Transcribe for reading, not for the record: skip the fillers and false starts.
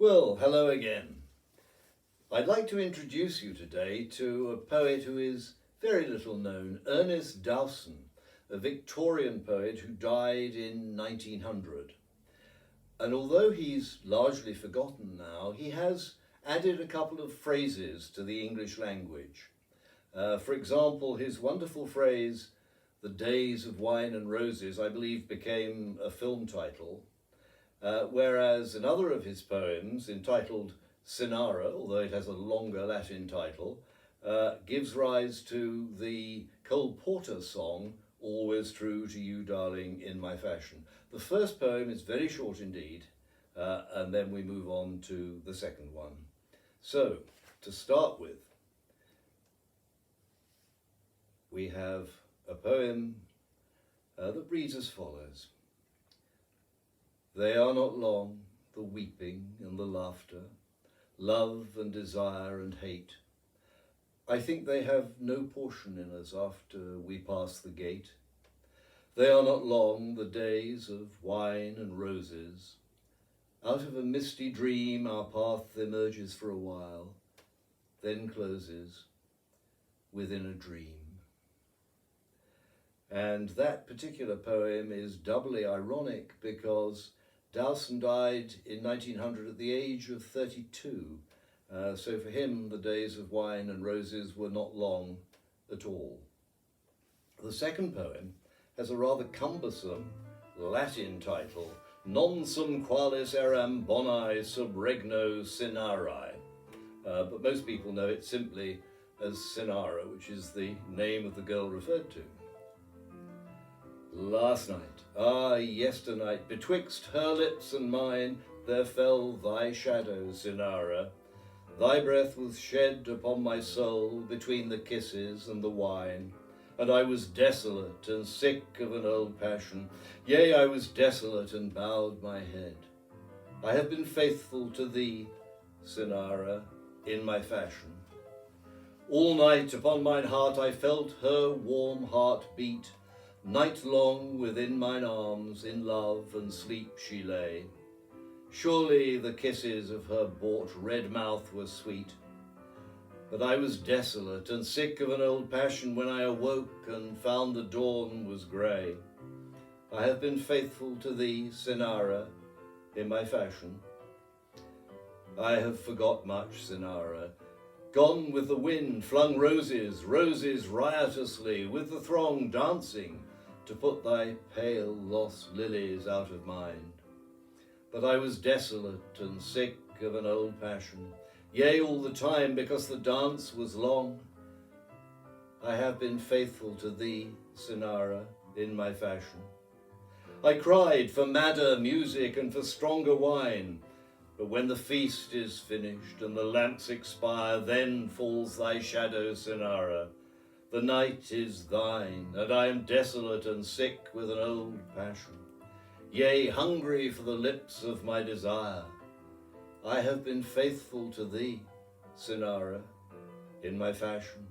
Well, hello again. I'd like to introduce you today to a poet who is very little known, Ernest Dowson, a Victorian poet who died in 1900. And although he's largely forgotten now, he has added a couple of phrases to the English language. For example, his wonderful phrase, "The Days of Wine and Roses," I believe became a film title. Whereas another of his poems, entitled Cynara, although it has a longer Latin title, gives rise to the Cole Porter song, "Always True to You, Darling, in My Fashion." The first poem is very short indeed, and then we move on to the second one. So, to start with, we have a poem that reads as follows. They are not long, the weeping and the laughter, love and desire and hate. I think they have no portion in us after we pass the gate. They are not long, the days of wine and roses. Out of a misty dream our path emerges for a while, then closes within a dream. And that particular poem is doubly ironic because Dowson died in 1900 at the age of 32. So for him, the days of wine and roses were not long at all. The second poem has a rather cumbersome Latin title, "Non sum qualis eram bonae sub regno Cynarae," but most people know it simply as Cynara, which is the name of the girl referred to. Last night, yesternight, betwixt her lips and mine, there fell thy shadow, Cynara. Thy breath was shed upon my soul between the kisses and the wine, and I was desolate and sick of an old passion. Yea, I was desolate and bowed my head. I have been faithful to thee, Cynara, in my fashion. All night upon mine heart I felt her warm heart beat. Night long within mine arms in love and sleep she lay. Surely the kisses of her bought red mouth were sweet. But I was desolate and sick of an old passion when I awoke and found the dawn was grey. I have been faithful to thee, Cynara, in my fashion. I have forgot much, Cynara, gone with the wind, flung roses, roses riotously, with the throng dancing, to put thy pale lost lilies out of mind. But I was desolate and sick of an old passion, yea, all the time, because the dance was long. I have been faithful to thee, Cynara, in my fashion. I cried for madder music and for stronger wine, but when the feast is finished and the lamps expire, then falls thy shadow, Cynara. The night is thine, and I am desolate and sick with an old passion, yea, hungry for the lips of my desire. I have been faithful to thee, Cynara, in my fashion.